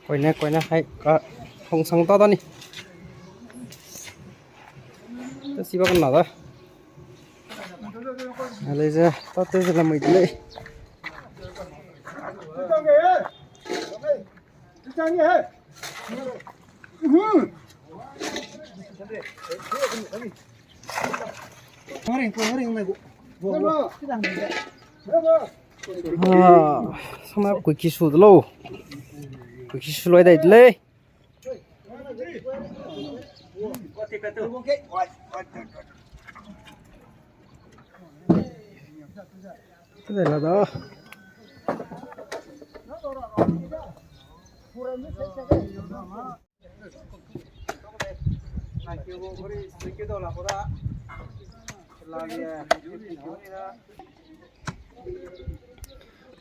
Quay nè hay có không sang to to nè tất xí bao con nào đó lấy ra to tới là mình lấy sama aku kisu dulu kisu loi dai le cái này là đó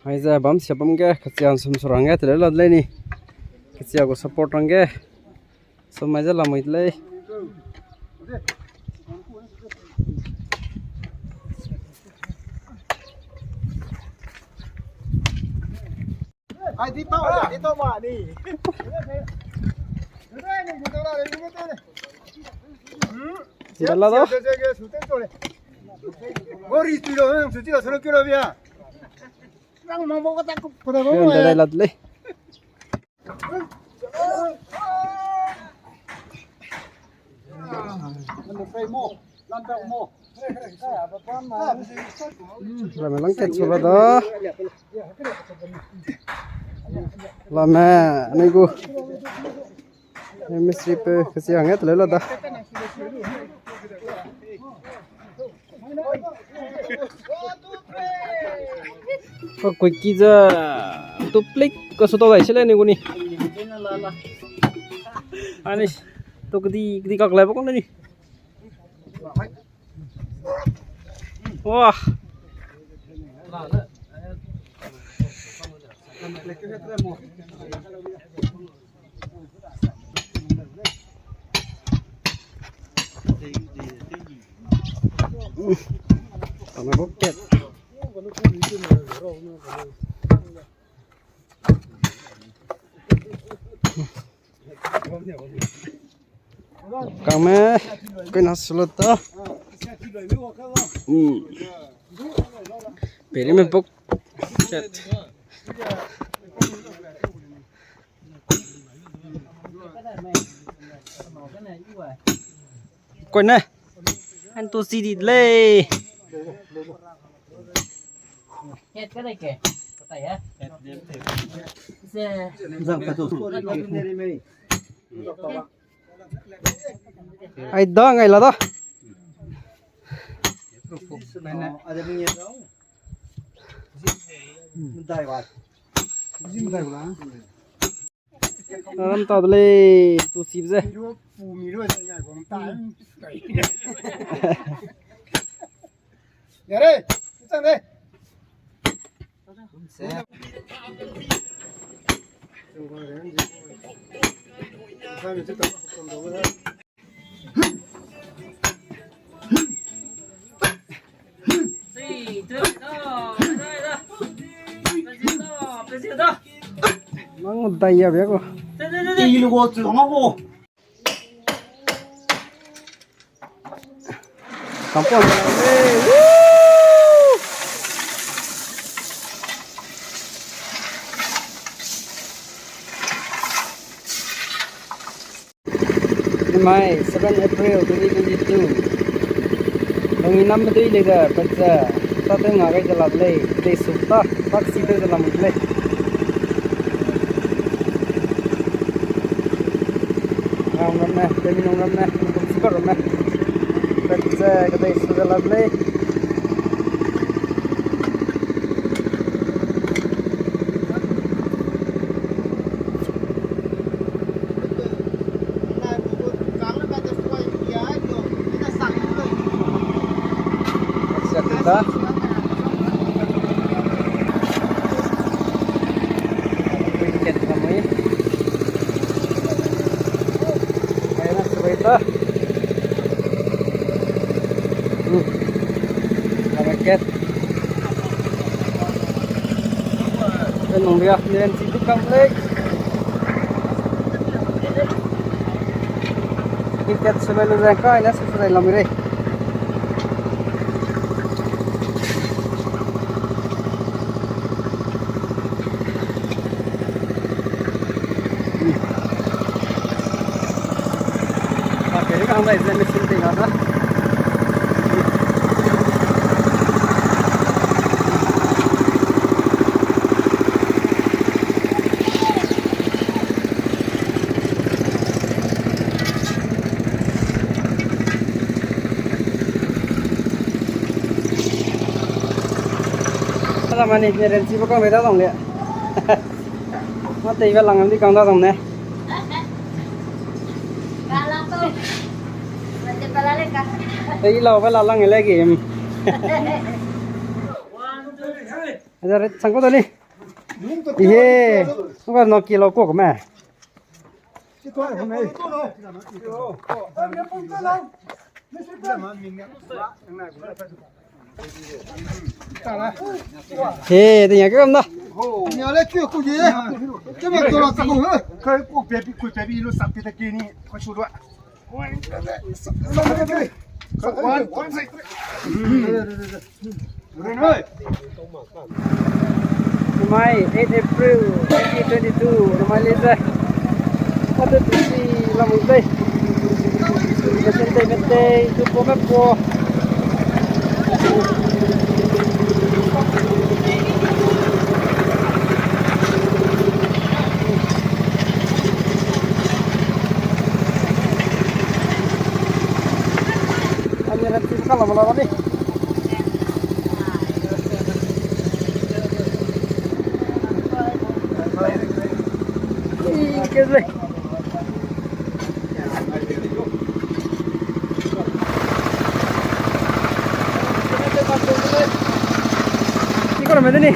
bây giờ bấm xe bấm cái chiang sum surang cái từ đấy là lên đi cái chiang của support rang cái sum bây giờ làm mấy lấy ai đi tao mà đi gì là đó 머리 뛰려 뛰어 저런 끼러비야 쌍만 먹었다 보다 보면 đây là lấy rồi mình lắng kết xuống đó là mẹ này cô em strip cái gì hàng hết lấy là đó có quỷ kia giờ tụp click có số tao đấy sẽ lên này cô nè anh này tôi cái đi cọc lại bóc nó đi wow còn bóc chết càng mẹ cái nào sửa đó bị mình bóc chết coi nè anh tôi xì đi lê hết cái này kìa tay á ai đó ngày là đó làm tao lê tôi xì ra 야 래 일단 내 mang tay ra biết không 이리고 들어가고 깜빡 Mai 7 April 2022 Nung inam mo do'y liga Pagsa Tato nga kay jalable Day sukta Pagsito jalamutle Nung ram na Dami nung ram na Nung sukar ram na Pagsa Katay su jalable Kita Weekend kami Ayan na sabay ito Namaket Anong biyak nilang situ kamplek Kita sebelum mereka ini sesuai lama ini. Pakai ini kan ada mesin tinggal dah. Làm này nhà đến chỉ có mấy đứa đồng lệ, mà tây vào lăng đi càng đứa đồng này. Tây lâu vào lăng này lagi. Ada sangkut tadi. Iya, bukan no kilo kok mah. Hei, tanya ke mana? Nhà lấy kia cô gì? Chứ mà tôi là sao không hả? Cái cô bé bị quỷ bé bị nó sập cái kia này, có chút đoạn. Mai 8 April 2022, Rumah Leza. Ada di Lampung Teh. Mentai, itu pomek. Kalau malam ni, keze. Ni kau mana ni?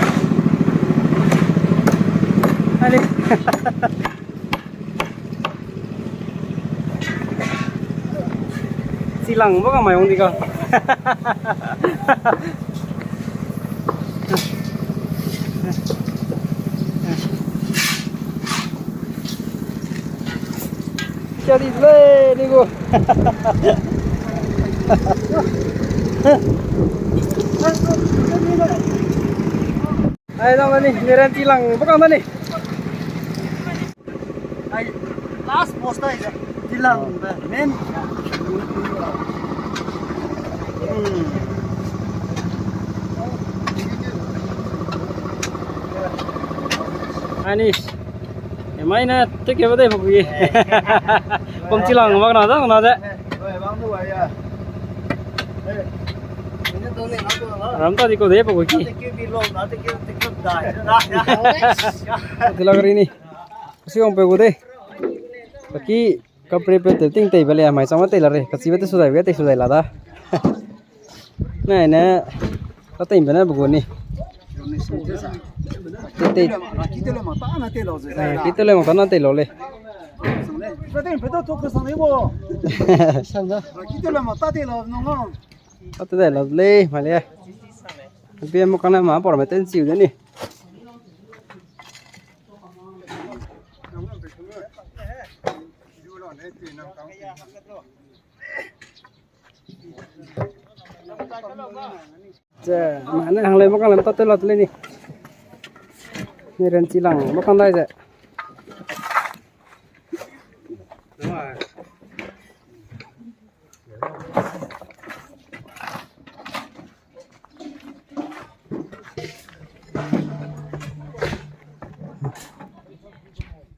Ani. Silang bukan mayong di kau. Jadi le ni go. Ayo nama ni, neran silang bukan mana ni? Ay, last post aja. Hilang, men. Anis, mai na thích cái vấn đề phục gì? Không chỉ là bác nào đó, nào đấy. Ram tadi kau deh phục gì? Itu lagi ini, kasih orang pegu deh. Bagi kapre pe ting tei balik amai sama tei lari, kasih betul sudah lada. Nah ini, kau tei benar buku ni. Kita le mata na te lo ze. Kita le makan nanti lole. Betul tu kesan ibu. Kita le mata te lo nong. Kau tei lole, malah. Biar makan apa orang meten siu je ni. Mana hang lain makan lain tak telat ni. Ni ren cilang makan dah je.